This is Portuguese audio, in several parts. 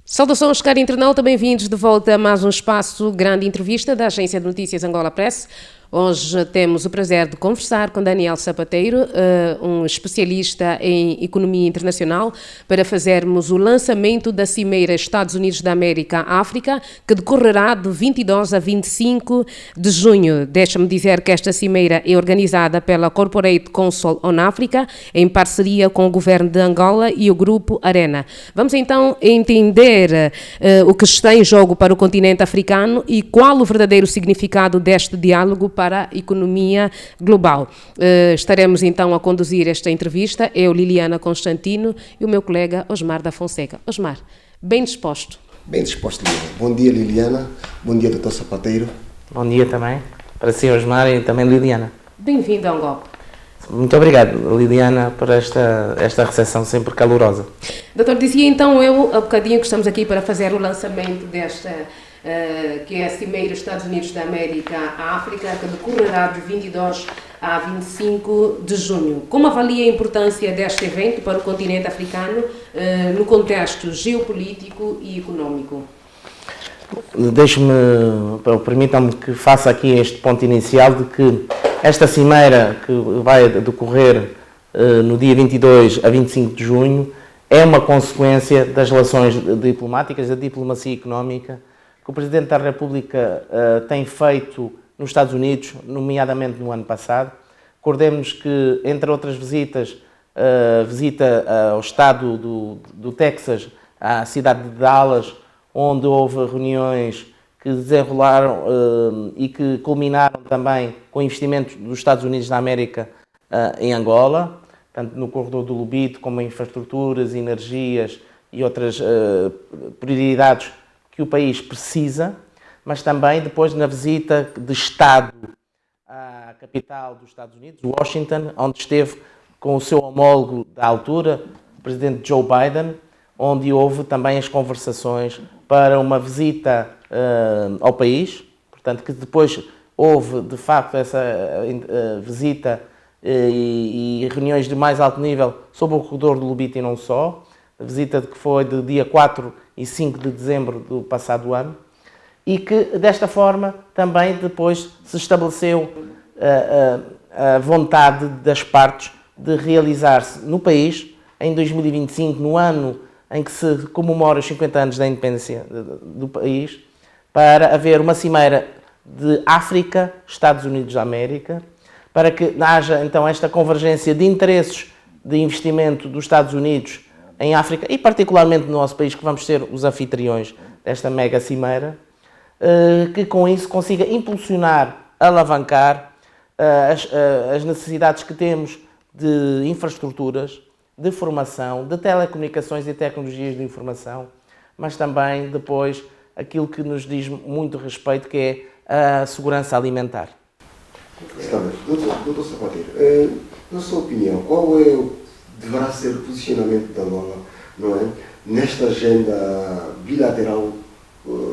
Saudações, caro internauta, bem-vindos de volta a mais um espaço Grande Entrevista da Agência de Notícias Angola Press. Hoje temos o prazer de conversar com Daniel Sapateiro, um especialista em economia internacional, para fazermos o lançamento da Cimeira Estados Unidos da América-África, que decorrerá de 22 a 25 de junho. Deixa-me dizer que esta cimeira é organizada pela Corporate Council on Africa, em parceria com o governo de Angola e o Grupo Arena. Vamos então entender o que está em jogo para o continente africano e qual o verdadeiro significado deste diálogo para a economia global. Estaremos então a conduzir esta entrevista, eu, Liliana Constantino, e o meu colega Osmar da Fonseca. Osmar, bem disposto? Bem disposto, Liliana. Bom dia, Liliana. Bom dia, Dr. Sapateiro. Bom dia também, para si, Osmar, e também Liliana. Bem-vindo a Angola. Muito obrigado, Liliana, por esta recepção sempre calorosa. Doutor, dizia então eu, há bocadinho, que estamos aqui para fazer o lançamento desta, que é a Cimeira Estados Unidos da América-África, que decorrerá de 22 a 25 de junho. Como avalia a importância deste evento para o continente africano no contexto geopolítico e económico? Permitam-me que faça aqui este ponto inicial de que esta cimeira, que vai decorrer no dia 22 a 25 de junho, é uma consequência das relações diplomáticas, da diplomacia económica, que o Presidente da República tem feito nos Estados Unidos, nomeadamente no ano passado. Recordemos que, entre outras visitas, visita ao estado do Texas, à cidade de Dallas, onde houve reuniões que desenrolaram e que culminaram também com investimentos dos Estados Unidos da América em Angola, tanto no corredor do Lubito, como em infraestruturas, energias e outras prioridades que o país precisa, mas também depois na visita de Estado à capital dos Estados Unidos, Washington, onde esteve com o seu homólogo da altura, o presidente Joe Biden, onde houve também as conversações para uma visita ao país, portanto que depois houve de facto essa visita e reuniões de mais alto nível sobre o corredor do Lubito e não só, a visita que foi de dia 4 e 5 de dezembro do passado ano, e que desta forma também depois se estabeleceu a vontade das partes de realizar-se no país, em 2025, no ano em que se comemora os 50 anos da independência do país, para haver uma cimeira de África, Estados Unidos da América, para que haja então esta convergência de interesses de investimento dos Estados Unidos em África e particularmente no nosso país, que vamos ser os anfitriões desta mega cimeira, que com isso consiga impulsionar, alavancar as necessidades que temos de infraestruturas, de formação, de telecomunicações e tecnologias de informação, mas também depois aquilo que nos diz muito respeito, que é a segurança alimentar. Está bem. Doutor Sapateiro, na sua opinião, deverá ser o posicionamento da Angola, não é, nesta agenda bilateral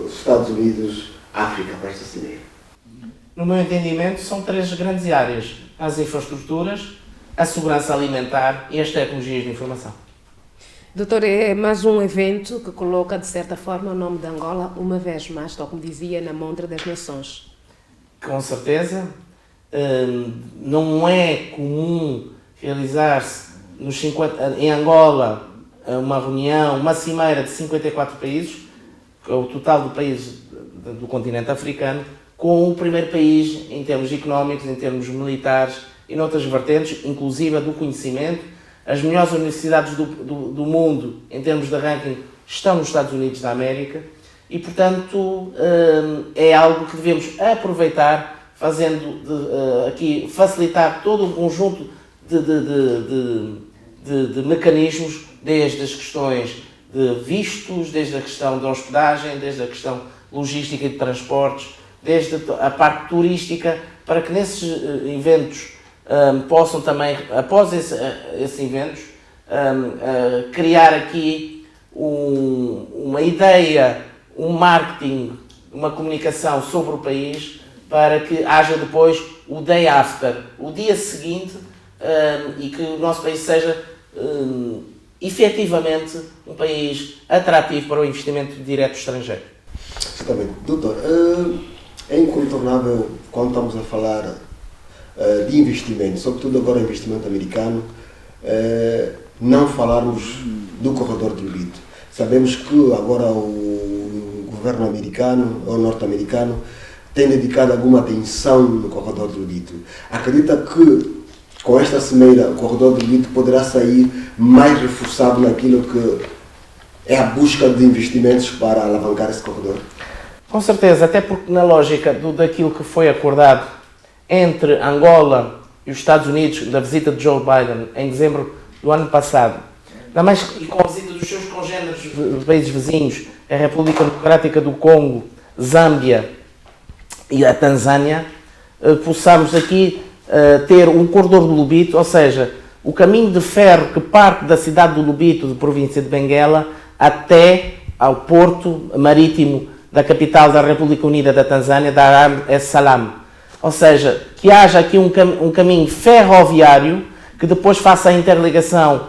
Estados Unidos-África para esta cimeira? No meu entendimento, são três grandes áreas: as infraestruturas, a segurança alimentar e as tecnologias de informação. Doutor, é mais um evento que coloca, de certa forma, o nome de Angola, uma vez mais, tal como dizia, na montra das nações. Com certeza. Não é comum realizar-se em Angola uma reunião, uma cimeira de 54 países, que é o total de países do continente africano, com o primeiro país em termos económicos, em termos militares e noutras vertentes, inclusive a do conhecimento. As melhores universidades do mundo, em termos de ranking, estão nos Estados Unidos da América e, portanto, é algo que devemos aproveitar, fazendo aqui facilitar todo um conjunto de mecanismos, desde as questões de vistos, desde a questão da hospedagem, desde a questão logística e de transportes, desde a parte turística, para que nesses eventos possam também, após esses eventos, criar aqui uma ideia, um marketing, uma comunicação sobre o país, para que haja depois o day after, o dia seguinte, e que o nosso país seja efetivamente um um país atrativo para o investimento direto estrangeiro. Exatamente. Doutor, é incontornável quando estamos a falar de investimento, sobretudo agora investimento americano, não falarmos do corredor do Lubito. Sabemos que agora o governo americano ou norte-americano tem dedicado alguma atenção no corredor do Lubito. Acredita que com esta cimeira o corredor do Lubito poderá sair mais reforçado naquilo que é a busca de investimentos para alavancar esse corredor? Com certeza, até porque na lógica daquilo que foi acordado entre Angola e os Estados Unidos, da visita de Joe Biden em dezembro do ano passado, ainda mais com a visita dos seus congêneres de países vizinhos, a República Democrática do Congo, Zâmbia e a Tanzânia, possamos aqui ter um corredor do Lubito, ou seja, o caminho de ferro que parte da cidade do Lubito, de província de Benguela, até ao porto marítimo da capital da República Unida da Tanzânia, Dar es Salaam. Ou seja, que haja aqui um caminho ferroviário que depois faça a interligação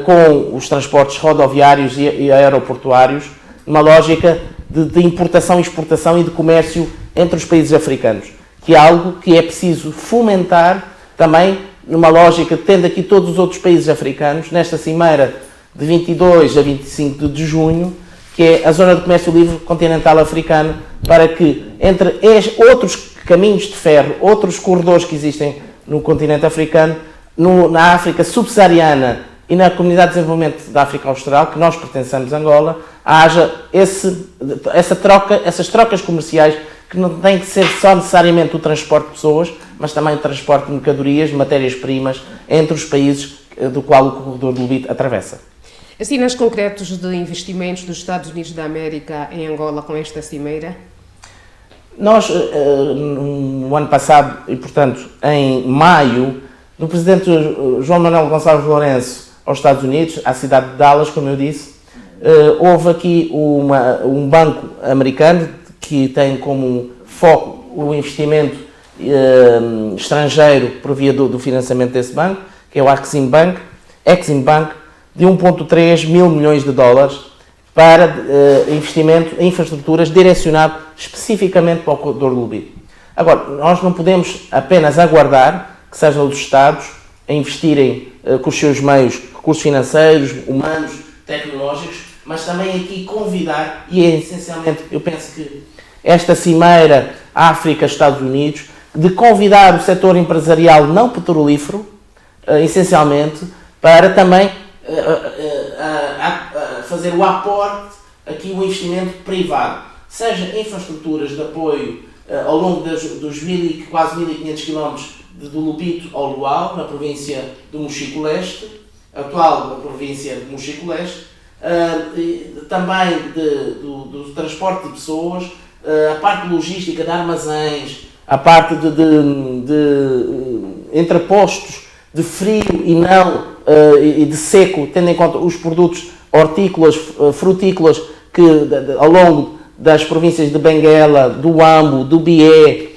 com os transportes rodoviários e aeroportuários, numa lógica de importação, exportação e de comércio entre os países africanos, que é algo que é preciso fomentar também numa lógica, tendo aqui todos os outros países africanos, nesta cimeira de 22 a 25 de junho, que é a Zona de Comércio Livre Continental Africano, para que entre outros caminhos de ferro, outros corredores que existem no continente africano, na África subsaariana e na Comunidade de Desenvolvimento da África Austral, que nós pertencemos a Angola, haja essas trocas comerciais que não tem que ser só necessariamente o transporte de pessoas, mas também o transporte de mercadorias, matérias-primas, entre os países do qual o corredor do Lubito atravessa. Sinais concretos de investimentos dos Estados Unidos da América em Angola com esta cimeira? Nós, no ano passado, e portanto em maio, no presidente João Manuel Gonçalves Lourenço aos Estados Unidos, à cidade de Dallas, como eu disse, houve aqui um banco americano que tem como foco o investimento estrangeiro por via do financiamento desse banco, que é o Exim Bank, de 1,3 mil milhões de dólares para investimento em infraestruturas direcionado especificamente para o corredor do Lubito. Agora, nós não podemos apenas aguardar que sejam os Estados a investirem com os seus meios, recursos financeiros, humanos, tecnológicos, mas também aqui convidar, e é essencialmente, eu penso que esta cimeira África-Estados Unidos, de convidar o setor empresarial não petrolífero, essencialmente, para também fazer o aporte, aqui o investimento privado, seja infraestruturas de apoio ao longo dos quase 1.500 km do Lubito ao Luau, na província do Mochico-Leste, atual província de Mochico-Leste, também do transporte de pessoas, a parte logística de armazéns, a parte de entrepostos de frio e não e de seco, tendo em conta os produtos hortícolas, frutícolas que ao longo das províncias de Benguela, do Ambo, do Bié,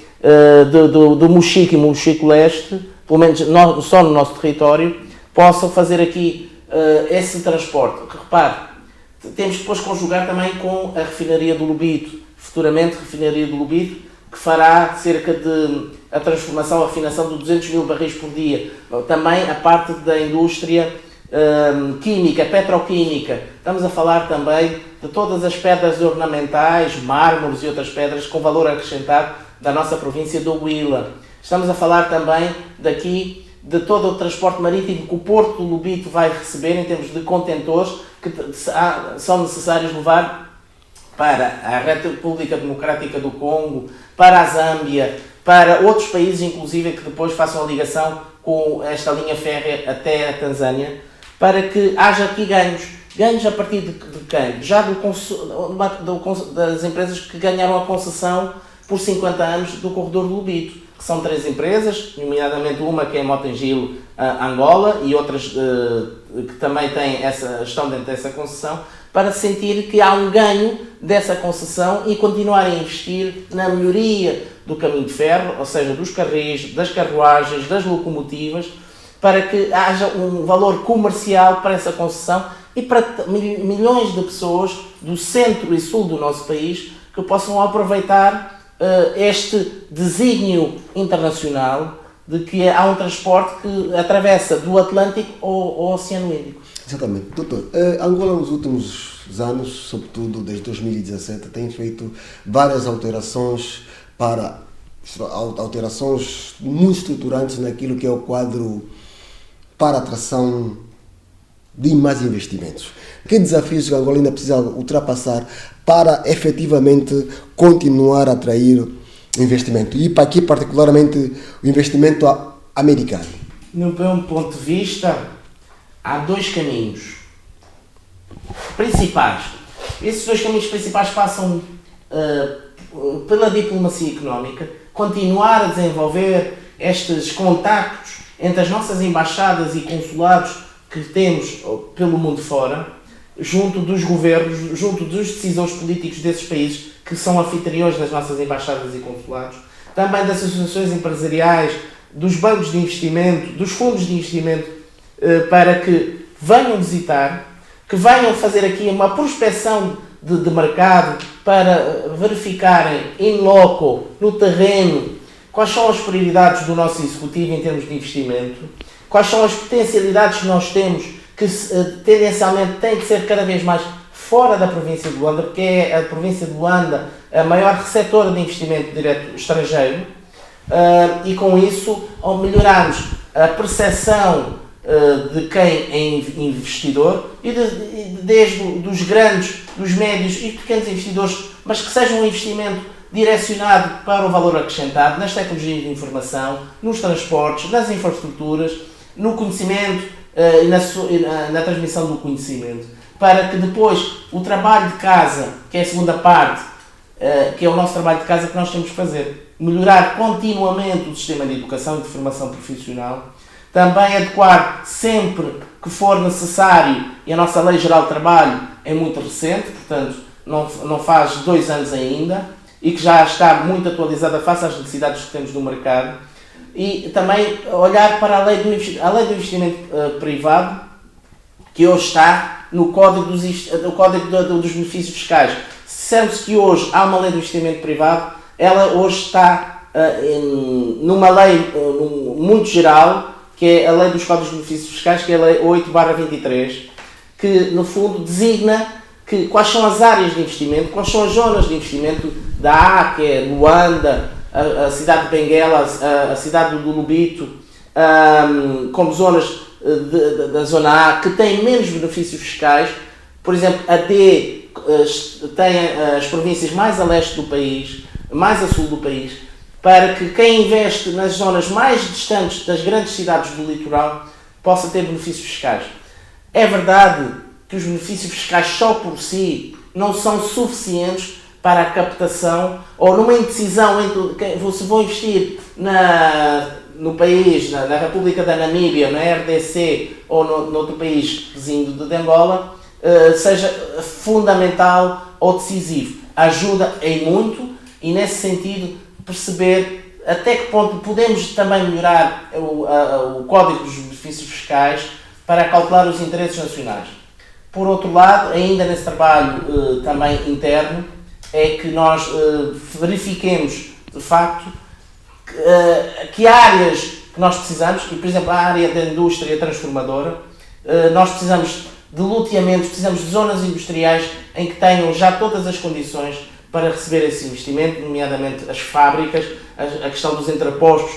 do Mochico e Mochico-Leste, pelo menos só no nosso território, possam fazer aqui esse transporte. Que, repare, temos que depois conjugar também com a refinaria do Lubito, futuramente refinaria do Lubito, que fará cerca de a transformação, a refinação de 200 mil barris por dia. Também a parte da indústria química, petroquímica. Estamos a falar também de todas as pedras ornamentais, mármores e outras pedras com valor acrescentado da nossa província do Huila. Estamos a falar também daqui de todo o transporte marítimo que o Porto do Lubito vai receber em termos de contentores que são necessários levar para a República Democrática do Congo, para a Zâmbia, para outros países, inclusive, que depois façam a ligação com esta linha férrea até a Tanzânia, para que haja aqui ganhos. Ganhos a partir de quem? Já das empresas que ganharam a concessão por 50 anos do corredor do Lubito, que são 3 empresas, nomeadamente uma que é Motengil Angola e outras que também estão dentro dessa concessão, para sentir que há um ganho dessa concessão e continuarem a investir na melhoria do caminho de ferro, ou seja, dos carris, das carruagens, das locomotivas, para que haja um valor comercial para essa concessão e para milhões de pessoas do centro e sul do nosso país que possam aproveitar este desígnio internacional de que há um transporte que atravessa do Atlântico ao Oceano Índico. Exatamente. Doutor, Angola nos últimos anos, sobretudo desde 2017, tem feito várias alterações muito estruturantes naquilo que é o quadro para a atração de mais investimentos. Que desafios a Angola ainda precisa ultrapassar para efetivamente continuar a atrair investimento? E para aqui, particularmente, o investimento americano. No meu ponto de vista, há dois caminhos principais. Esses dois caminhos principais passam pela diplomacia económica, continuar a desenvolver estes contactos entre as nossas embaixadas e consulados que temos pelo mundo fora, junto dos governos, junto dos decisores políticos desses países que são anfitriões das nossas embaixadas e consulados, também das associações empresariais, dos bancos de investimento, dos fundos de investimento, para que venham visitar, que venham fazer aqui uma prospecção de mercado para verificarem in loco, no terreno, quais são as prioridades do nosso executivo em termos de investimento, quais são as potencialidades que nós temos que tendencialmente têm que ser cada vez mais fora da província de Luanda, porque é a província de Luanda a maior receptora de investimento direto estrangeiro, e com isso, ao melhorarmos a percepção de quem é investidor, e desde dos grandes, dos médios e pequenos investidores, mas que seja um investimento direcionado para o valor acrescentado nas tecnologias de informação, nos transportes, nas infraestruturas, no conhecimento e na transmissão do conhecimento, para que depois o trabalho de casa, que é a segunda parte, que é o nosso trabalho de casa que nós temos que fazer, melhorar continuamente o sistema de educação e de formação profissional, também adequar sempre que for necessário, e a nossa Lei Geral de Trabalho é muito recente, portanto não faz 2 anos ainda, e que já está muito atualizada face às necessidades que temos do mercado, e também olhar para a lei do investimento privado, que hoje está no Código dos Benefícios Fiscais. Sendo-se que hoje há uma lei do investimento privado, ela hoje está numa lei muito geral, que é a Lei dos Códigos de Benefícios Fiscais, que é a Lei 8/23, que no fundo designa quais são as áreas de investimento, quais são as zonas de investimento da A, que é Luanda, a cidade de Benguela, a cidade do Lubito, como zonas da zona A, que têm menos benefícios fiscais. Por exemplo, a D tem as províncias mais a leste do país, mais a sul do país, para que quem investe nas zonas mais distantes das grandes cidades do litoral possa ter benefícios fiscais. É verdade que os benefícios fiscais só por si não são suficientes para a captação ou numa indecisão entre se vou investir no país, na República da Namíbia, na RDC ou noutro país vizinho de Angola, seja fundamental ou decisivo. Ajuda em muito e, nesse sentido, perceber até que ponto podemos também melhorar o Código dos Benefícios Fiscais para calcular os interesses nacionais. Por outro lado, ainda nesse trabalho também interno, é que nós verifiquemos, de facto, que áreas que nós precisamos, e por exemplo a área da indústria transformadora, nós precisamos de loteamentos, precisamos de zonas industriais em que tenham já todas as condições para receber esse investimento, nomeadamente as fábricas, a questão dos entrepostos,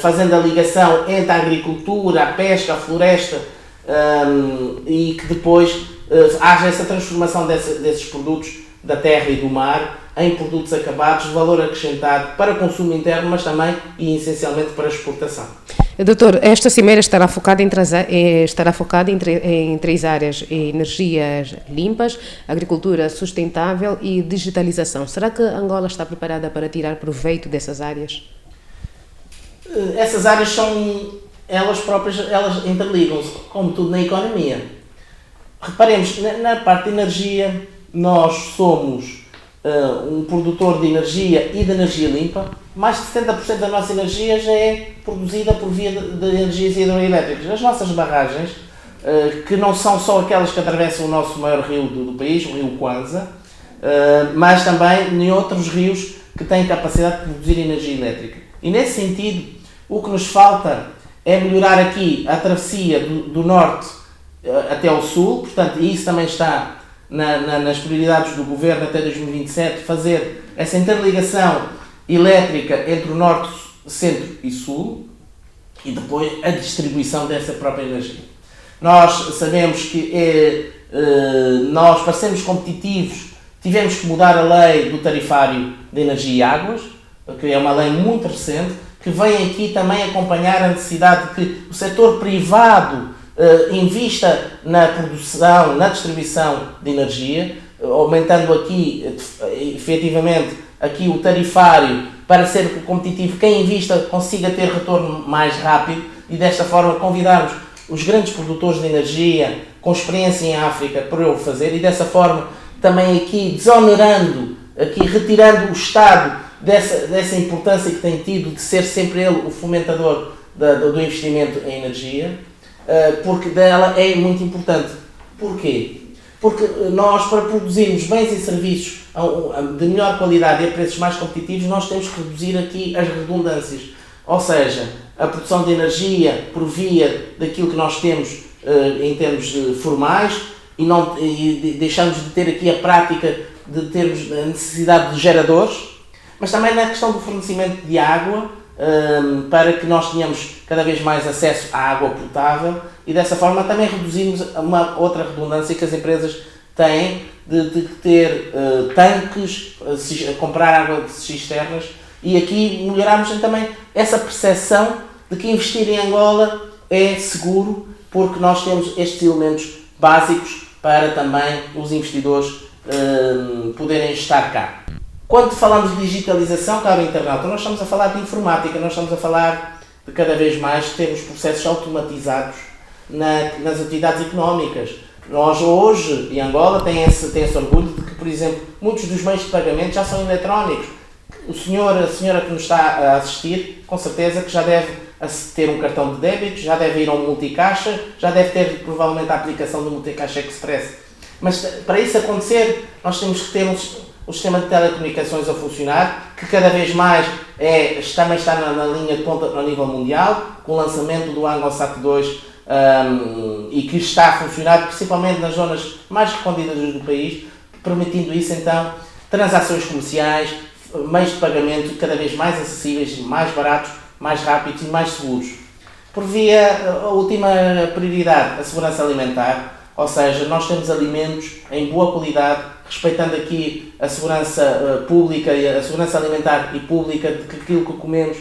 fazendo a ligação entre a agricultura, a pesca, a floresta, e que depois haja essa transformação desses produtos da terra e do mar em produtos acabados, de valor acrescentado para consumo interno, mas também e essencialmente para exportação. Doutor, esta cimeira estará focada em 3 áreas: energias limpas, agricultura sustentável e digitalização. Será que Angola está preparada para tirar proveito dessas áreas? Essas áreas são, elas próprias, elas interligam-se, como tudo na economia. Reparemos, na parte de energia, nós somos um produtor de energia e de energia limpa. Mais de 70% da nossa energia já é produzida por via de energias hidroelétricas. As nossas barragens que não são só aquelas que atravessam o nosso maior rio do país, o rio Kwanza, mas também em outros rios que têm capacidade de produzir energia elétrica. E nesse sentido, o que nos falta é melhorar aqui a travessia do norte até o sul, portanto, e isso também está nas prioridades do Governo até 2027, fazer essa interligação elétrica entre o norte, centro e sul, e depois a distribuição dessa própria energia. Nós sabemos que nós, para sermos competitivos, tivemos que mudar a lei do tarifário de energia e águas, que é uma lei muito recente, que vem aqui também acompanhar a necessidade de que o setor privado invista na produção, na distribuição de energia, aumentando aqui, efetivamente, aqui o tarifário para ser competitivo, quem invista consiga ter retorno mais rápido e desta forma convidarmos os grandes produtores de energia com experiência em África para o fazer e dessa forma também aqui desonerando, aqui retirando o Estado dessa importância que tem tido de ser sempre ele o fomentador do investimento em energia, porque dela é muito importante. Porquê? Porque nós, para produzirmos bens e serviços de melhor qualidade e a preços mais competitivos, nós temos que reduzir aqui as redundâncias. Ou seja, a produção de energia por via daquilo que nós temos em termos formais e deixamos de ter aqui a prática de termos a necessidade de geradores, mas também na questão do fornecimento de água, para que nós tenhamos cada vez mais acesso à água potável e dessa forma também reduzimos uma outra redundância que as empresas têm de ter tanques, comprar água de cisternas e aqui melhoramos também essa percepção de que investir em Angola é seguro porque nós temos estes elementos básicos para também os investidores poderem estar cá. Quando falamos de digitalização, caro internauta, nós estamos a falar de informática, nós estamos a falar de cada vez mais termos processos automatizados nas atividades económicas. Nós hoje, em Angola, tem esse orgulho de que, por exemplo, muitos dos meios de pagamento já são eletrónicos. A senhora que nos está a assistir, com certeza que já deve ter um cartão de débito, já deve ir a um multicaixa, já deve ter provavelmente a aplicação do Multicaixa Express. Mas para isso acontecer, nós temos que ter o sistema de telecomunicações a funcionar, que cada vez mais também está na linha de ponta a nível mundial, com o lançamento do ANGOSAT 2 e que está a funcionar principalmente nas zonas mais recônditas do país, permitindo isso então transações comerciais, meios de pagamento cada vez mais acessíveis, mais baratos, mais rápidos e mais seguros. Por via, a última prioridade, a segurança alimentar, ou seja, nós temos alimentos em boa qualidade, respeitando aqui a segurança pública e a segurança alimentar e pública de que aquilo que comemos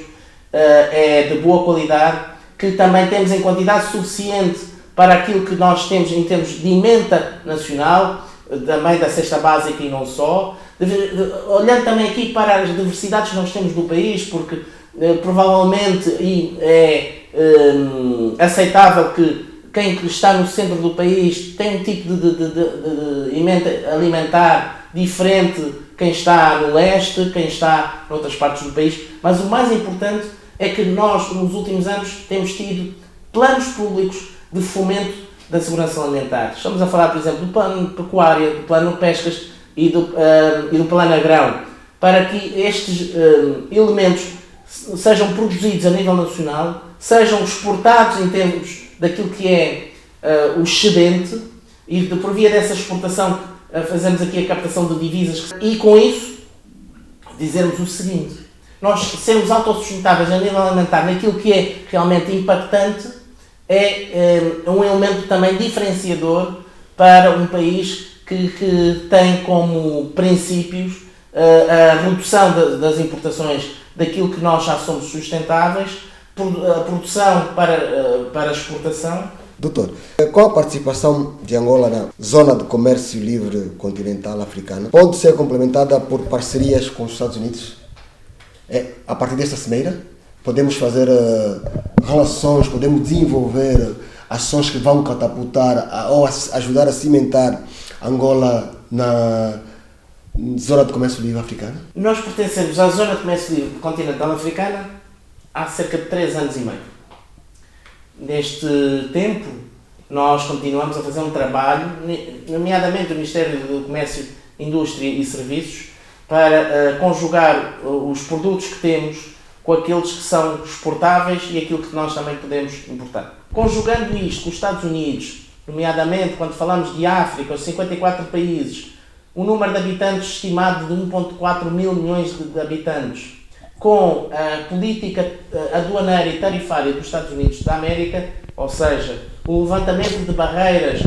é de boa qualidade, que também temos em quantidade suficiente para aquilo que nós temos em termos de emenda nacional, também da cesta básica e não só, olhando também aqui para as diversidades que nós temos do país, porque provavelmente é aceitável que quem está no centro do país tem um tipo de emenda alimentar diferente de quem está no leste, quem está em outras partes do país, mas o mais importante é que nós, nos últimos anos, temos tido planos públicos de fomento da segurança alimentar. Estamos a falar, por exemplo, do plano pecuária, do plano pescas e do plano agrão, para que estes elementos sejam produzidos a nível nacional, sejam exportados em termos daquilo que é o excedente e por via dessa exportação fazemos aqui a captação de divisas e com isso dizermos o seguinte: nós sermos autossustentáveis a nível alimentar naquilo que é realmente impactante é um elemento também diferenciador para um país que tem como princípios a redução das importações daquilo que nós já somos sustentáveis, a produção para a exportação. Doutor, qual a participação de Angola na Zona de Comércio Livre Continental Africana? Pode ser complementada por parcerias com os Estados Unidos? A partir desta cimeira, podemos fazer relações, podemos desenvolver ações que vão catapultar ou ajudar a cimentar Angola na Zona de Comércio Livre Africana? Nós pertencemos à Zona de Comércio Livre Continental Africana há cerca de 3 anos e meio. Neste tempo, Nós continuamos a fazer um trabalho, nomeadamente o Ministério do Comércio, Indústria e Serviços, para conjugar os produtos que temos com aqueles que são exportáveis e aquilo que nós também podemos importar. Conjugando isto com os Estados Unidos, nomeadamente quando falamos de África, os 54 países, o número de habitantes estimado de 1,4 mil milhões de habitantes, com a política aduaneira e tarifária dos Estados Unidos da América, ou seja, o levantamento de barreiras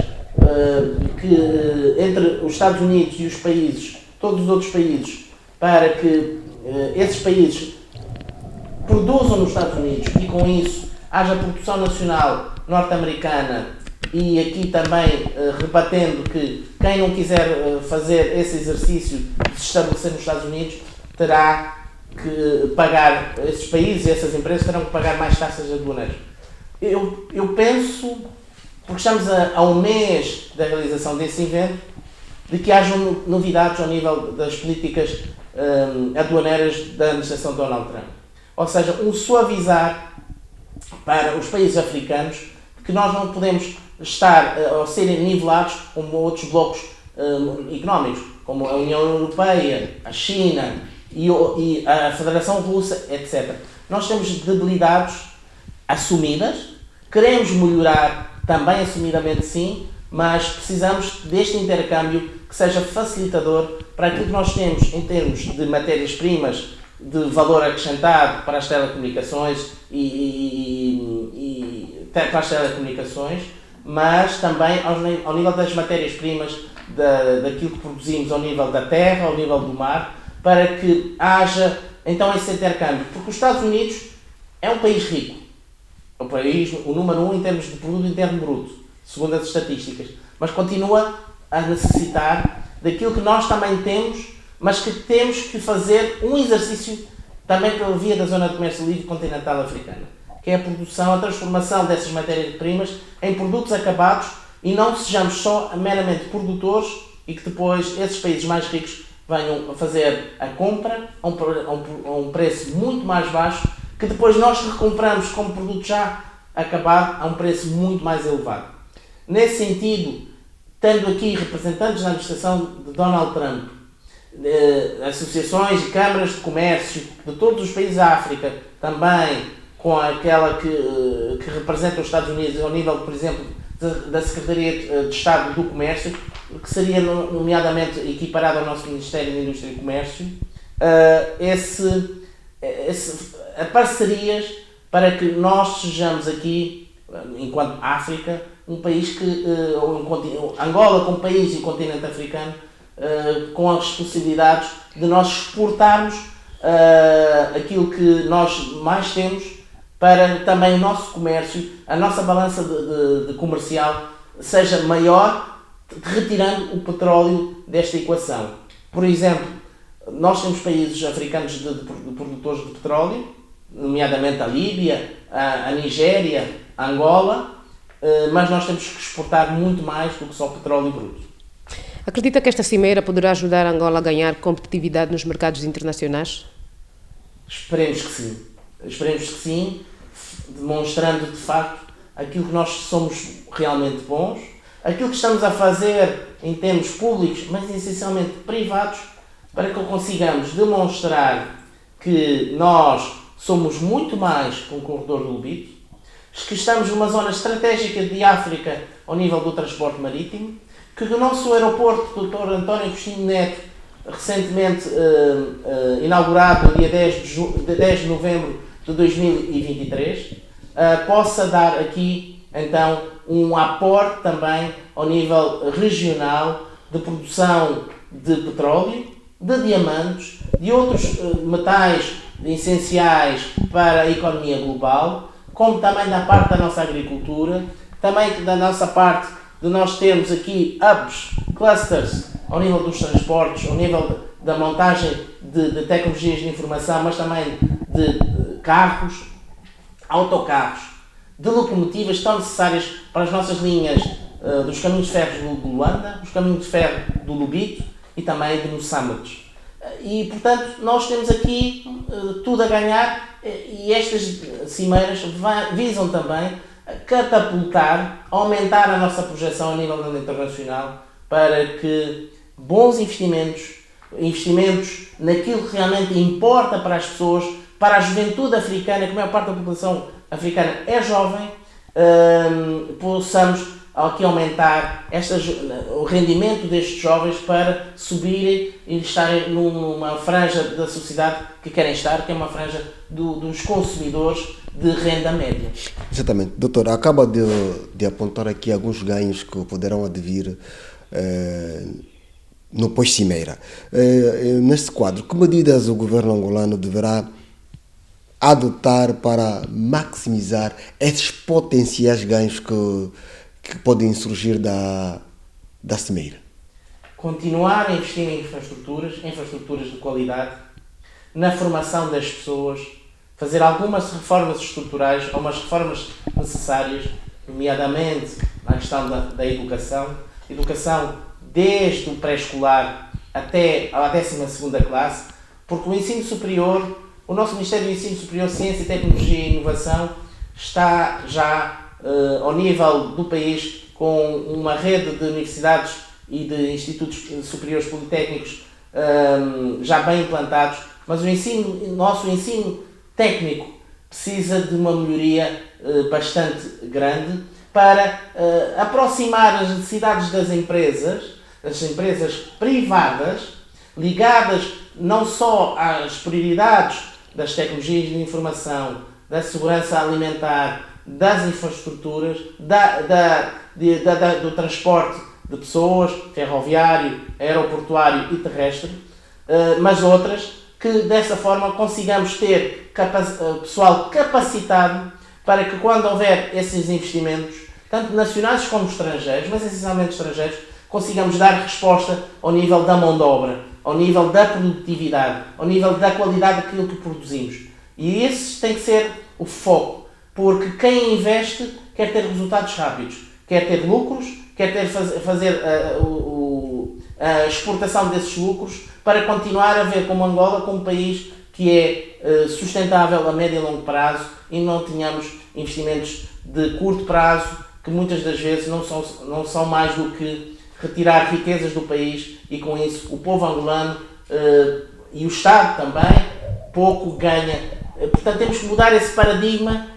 entre os Estados Unidos e os países, todos os outros países, para que esses países produzam nos Estados Unidos e com isso haja produção nacional norte-americana e aqui também rebatendo que quem não quiser fazer esse exercício de se estabelecer nos Estados Unidos terá que pagar, esses países e essas empresas terão que pagar mais taxas aduaneiras. Eu penso, porque estamos a um mês da realização desse evento, de que hajam novidades ao nível das políticas aduaneiras da administração de Donald Trump. Ou seja, um suavizar para os países africanos, que nós não podemos estar ou serem nivelados como outros blocos económicos, como a União Europeia, a China e a Federação Russa, etc. Nós temos debilidades assumidas, queremos melhorar também assumidamente sim, mas precisamos deste intercâmbio que seja facilitador para aquilo que nós temos em termos de matérias-primas de valor acrescentado para as telecomunicações para as telecomunicações, mas também ao nível das matérias-primas, daquilo que produzimos ao nível da terra, ao nível do mar, para que haja então esse intercâmbio. Porque os Estados Unidos é um país rico, é um país, o número 1 em termos de produto interno bruto, segundo as estatísticas, mas continua a necessitar daquilo que nós também temos, mas que temos que fazer um exercício também pela via da Zona de Comércio Livre Continental Africana, que é a produção, a transformação dessas matérias-primas em produtos acabados e não sejamos só meramente produtores e que depois esses países mais ricos venham a fazer a compra a um preço muito mais baixo, que depois nós recompramos como produto já acabado a um preço muito mais elevado. Nesse sentido, tendo aqui representantes da administração de Donald Trump, associações e câmaras de comércio de todos os países da África, também com aquela que representa os Estados Unidos ao nível, por exemplo, da Secretaria de Estado do Comércio, que seria nomeadamente equiparado ao nosso Ministério da Indústria e Comércio, a parcerias para que nós sejamos aqui, enquanto África, um país Angola como país e continente africano, com as possibilidades de nós exportarmos aquilo que nós mais temos para também o nosso comércio, a nossa balança de comercial seja maior, retirando o petróleo desta equação. Por exemplo, nós temos países africanos de produtores de petróleo, nomeadamente a Líbia, a Nigéria, a Angola, mas nós temos que exportar muito mais do que só petróleo bruto. Acredita que esta cimeira poderá ajudar a Angola a ganhar competitividade nos mercados internacionais? Esperemos que sim. Esperemos que sim, demonstrando de facto aquilo que nós somos realmente bons, aquilo que estamos a fazer em termos públicos, mas essencialmente privados, para que consigamos demonstrar que nós somos muito mais que um corredor do lobito, que estamos numa zona estratégica de África ao nível do transporte marítimo, que o nosso aeroporto, Dr. António Agostinho Neto, recentemente inaugurado no dia 10 de novembro de 2023, possa dar aqui então um aporte também ao nível regional de produção de petróleo, de diamantes, de outros metais essenciais para a economia global, como também da parte da nossa agricultura, também da nossa parte de nós termos aqui hubs, clusters, ao nível dos transportes, ao nível da montagem de tecnologias de informação, mas também de carros, autocarros, de locomotivas tão necessárias para as nossas linhas dos caminhos de ferro do Luanda, os caminhos de ferro do Lubito e também de Moçambique. E, portanto, nós temos aqui tudo a ganhar e estas cimeiras visam também catapultar, aumentar a nossa projeção a nível internacional para que bons investimentos naquilo que realmente importa para as pessoas, para a juventude africana, que a maior parte da população africana é jovem, possamos aqui aumentar o rendimento destes jovens para subirem e estarem numa franja da sociedade que querem estar, que é uma franja dos consumidores de renda média. Exatamente. Doutor, acaba de apontar aqui alguns ganhos que poderão advir no pós-cimeira. Neste quadro, que medidas o governo angolano deverá adotar para maximizar esses potenciais ganhos que podem surgir da cimeira? Continuar a investir em infraestruturas de qualidade, na formação das pessoas, fazer algumas reformas estruturais, algumas reformas necessárias, nomeadamente na questão da educação desde o pré-escolar até a 12ª classe, porque o ensino superior, o nosso Ministério do Ensino Superior, Ciência, Tecnologia e Inovação está já ao nível do país com uma rede de universidades e de institutos superiores politécnicos já bem implantados, mas o nosso ensino técnico precisa de uma melhoria bastante grande para aproximar as necessidades das empresas privadas, ligadas não só às prioridades das tecnologias de informação, da segurança alimentar, das infraestruturas, do transporte de pessoas, ferroviário, aeroportuário e terrestre, mas outras que dessa forma consigamos ter pessoal capacitado para que quando houver esses investimentos, tanto nacionais como estrangeiros, mas essencialmente estrangeiros, consigamos dar resposta ao nível da mão de obra, ao nível da produtividade, ao nível da qualidade daquilo que produzimos. E esse tem que ser o foco, porque quem investe quer ter resultados rápidos, quer ter lucros, quer fazer a exportação desses lucros para continuar a ver como Angola como um país que é sustentável a médio e longo prazo e não tenhamos investimentos de curto prazo que muitas das vezes não são mais do que retirar riquezas do país e com isso o povo angolano e o Estado também pouco ganha. Portanto, temos que mudar esse paradigma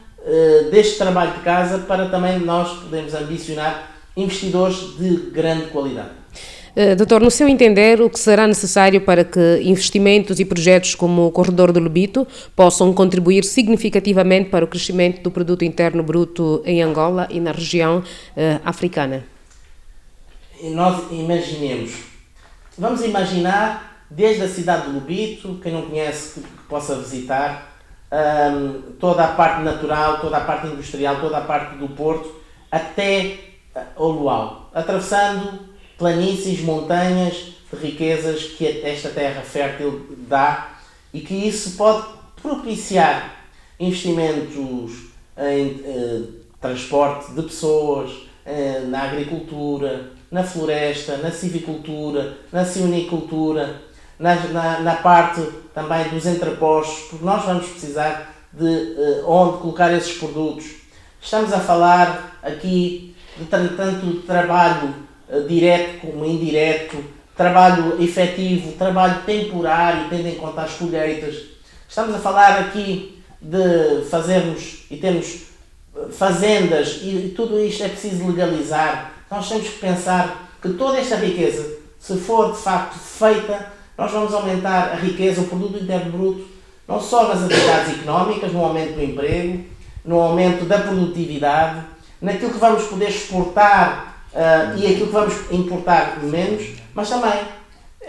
deste trabalho de casa para também nós podermos ambicionar investidores de grande qualidade. Doutor, no seu entender, o que será necessário para que investimentos e projetos como o Corredor do Lobito possam contribuir significativamente para o crescimento do produto interno bruto em Angola e na região africana? Nós vamos imaginar desde a cidade do Lobito, quem não conhece que possa visitar, toda a parte natural, toda a parte industrial, toda a parte do porto, até ao Luau, atravessando planícies, montanhas de riquezas que esta terra fértil dá e que isso pode propiciar investimentos em transporte de pessoas, na agricultura, na floresta, na civicultura, na silvicultura, na parte também dos entrepostos, porque nós vamos precisar de onde colocar esses produtos. Estamos a falar aqui de tanto trabalho direto como indireto, trabalho efetivo, trabalho temporário, tendo em conta as colheitas. Estamos a falar aqui de fazermos e termos fazendas e tudo isto é preciso legalizar. Nós temos que pensar que toda esta riqueza, se for de facto feita, nós vamos aumentar a riqueza, o produto interno bruto, não só nas atividades económicas, no aumento do emprego, no aumento da produtividade, naquilo que vamos poder exportar e aquilo que vamos importar menos, mas também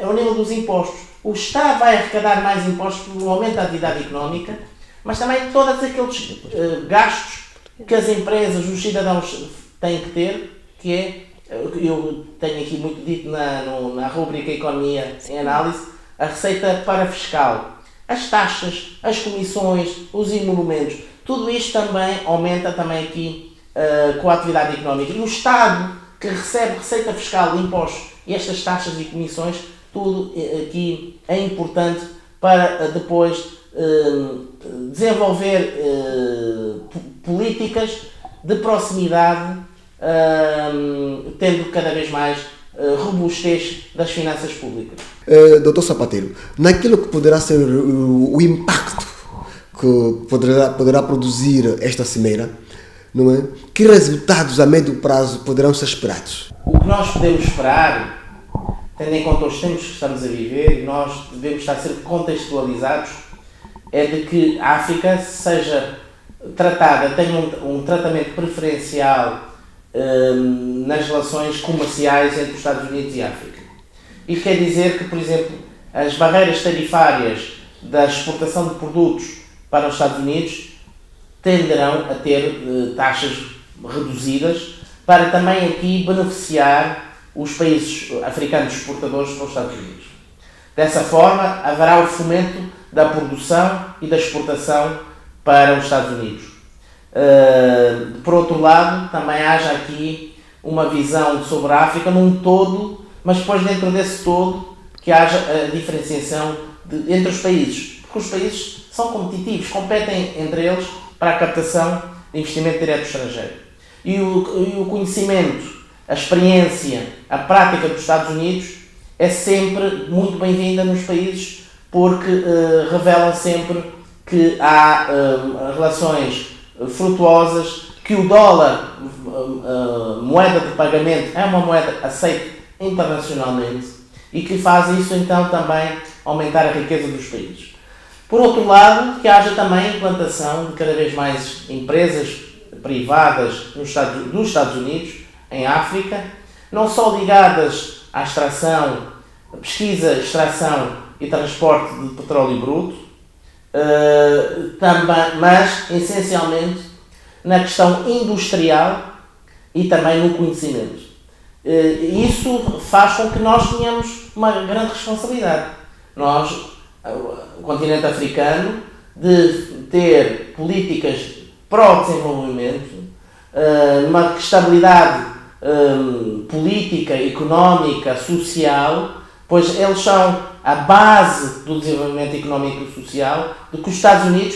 ao nível dos impostos. O Estado vai arrecadar mais impostos pelo aumento da atividade económica, mas também todos aqueles gastos que as empresas, os cidadãos têm que ter, que é, eu tenho aqui muito dito na rubrica Economia em Análise, a receita para fiscal, as taxas, as comissões, os emolumentos, tudo isto também aumenta também aqui com a atividade económica. E o Estado, que recebe receita fiscal, impostos e estas taxas e comissões, tudo aqui é importante para depois desenvolver políticas de proximidade, tendo cada vez mais robustez das finanças públicas. Dr. Sapateiro, naquilo que poderá ser o impacto que poderá produzir esta cimeira, não é? Que resultados a médio prazo poderão ser esperados? O que nós podemos esperar, tendo em conta os tempos que estamos a viver, e nós devemos estar a ser contextualizados, é de que a África seja tratada, tenha um tratamento preferencial nas relações comerciais entre os Estados Unidos e a África. Isto quer dizer que, por exemplo, as barreiras tarifárias da exportação de produtos para os Estados Unidos tenderão a ter taxas reduzidas para também aqui beneficiar os países africanos exportadores para os Estados Unidos. Dessa forma, haverá o fomento da produção e da exportação para os Estados Unidos. Por outro lado, também haja aqui uma visão sobre a África num todo, mas depois dentro desse todo que haja a diferenciação entre os países, porque os países são competitivos, competem entre eles para a captação de investimento direto estrangeiro. E o conhecimento, a experiência, a prática dos Estados Unidos é sempre muito bem-vinda nos países, porque revelam sempre que há relações frutuosas, que o dólar, moeda de pagamento, é uma moeda aceita internacionalmente e que faz isso então também aumentar a riqueza dos países. Por outro lado, que haja também a implantação de cada vez mais empresas privadas dos Estados Unidos, em África, não só ligadas à extração, pesquisa, extração e transporte de petróleo bruto, mas essencialmente na questão industrial e também no conhecimento. Isso faz com que nós tenhamos uma grande responsabilidade. Nós, o continente africano, de ter políticas pró-desenvolvimento, uma estabilidade política, económica, social, pois eles são a base do desenvolvimento económico e social, de que os Estados Unidos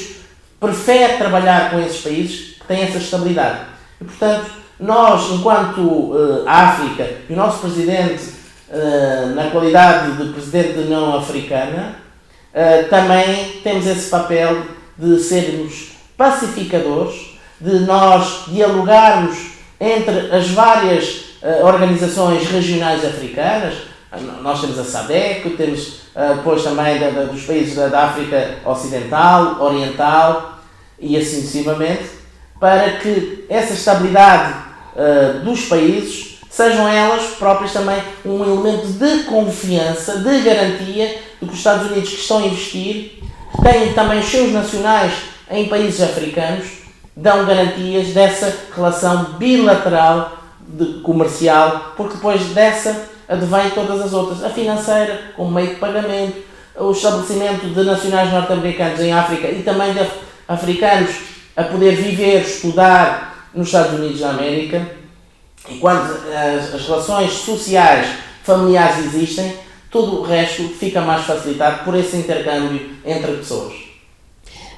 preferem trabalhar com esses países que têm essa estabilidade. E, portanto, nós, enquanto África, e o nosso presidente, na qualidade de presidente da União Africana, também temos esse papel de sermos pacificadores, de nós dialogarmos entre as várias organizações regionais africanas. Nós temos a SADC, temos depois também dos países da África Ocidental, Oriental e assim sucessivamente, para que essa estabilidade dos países sejam elas próprias também um elemento de confiança, de garantia de que os Estados Unidos que estão a investir, têm também os seus nacionais em países africanos, dão garantias dessa relação bilateral comercial, porque depois dessa advém todas as outras, a financeira, como meio de pagamento, o estabelecimento de nacionais norte-americanos em África e também de africanos a poder viver, estudar nos Estados Unidos da América. E quando as relações sociais, familiares existem, todo o resto fica mais facilitado por esse intercâmbio entre pessoas.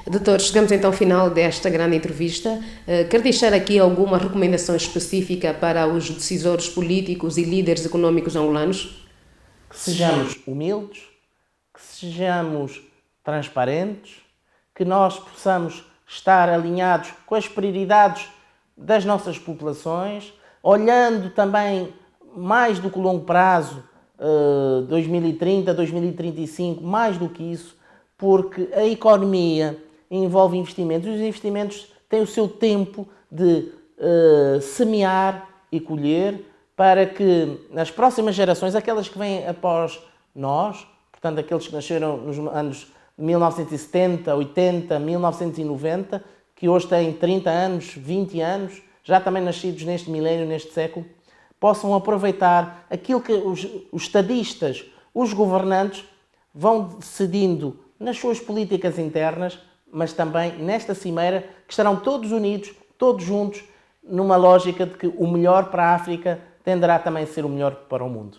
Doutor, chegamos então ao final desta grande entrevista. Quer deixar aqui alguma recomendação específica para os decisores políticos e líderes económicos angolanos? Que sejamos humildes, que sejamos transparentes, que nós possamos estar alinhados com as prioridades das nossas populações, olhando também mais do que longo prazo, 2030, 2035, mais do que isso, porque a economia envolve investimentos, e os investimentos têm o seu tempo de semear e colher para que nas próximas gerações, aquelas que vêm após nós, portanto aqueles que nasceram nos anos 1970, 80, 1990, que hoje têm 30 anos, 20 anos, já também nascidos neste milénio, neste século, possam aproveitar aquilo que os estadistas, os governantes, vão decidindo nas suas políticas internas, mas também nesta cimeira, que estarão todos unidos, todos juntos, numa lógica de que o melhor para a África tenderá também a ser o melhor para o mundo.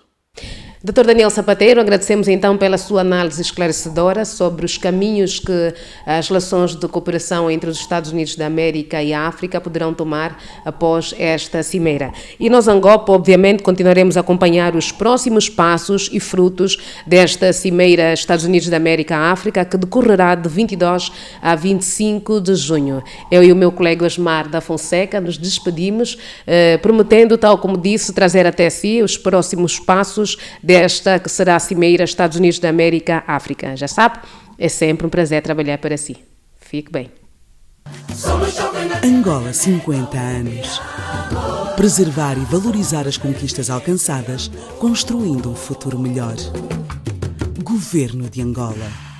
Dr. Daniel Sapateiro, agradecemos então pela sua análise esclarecedora sobre os caminhos que as relações de cooperação entre os Estados Unidos da América e a África poderão tomar após esta cimeira. E nós, Angopa, obviamente, continuaremos a acompanhar os próximos passos e frutos desta cimeira Estados Unidos da América-África, que decorrerá de 22 a 25 de junho. Eu e o meu colega Osmar da Fonseca nos despedimos, prometendo, tal como disse, trazer até si os próximos passos desta que será a Cimeira Estados Unidos da América-África. Já sabe, é sempre um prazer trabalhar para si. Fique bem. Angola 50 anos. Preservar e valorizar as conquistas alcançadas, construindo um futuro melhor. Governo de Angola.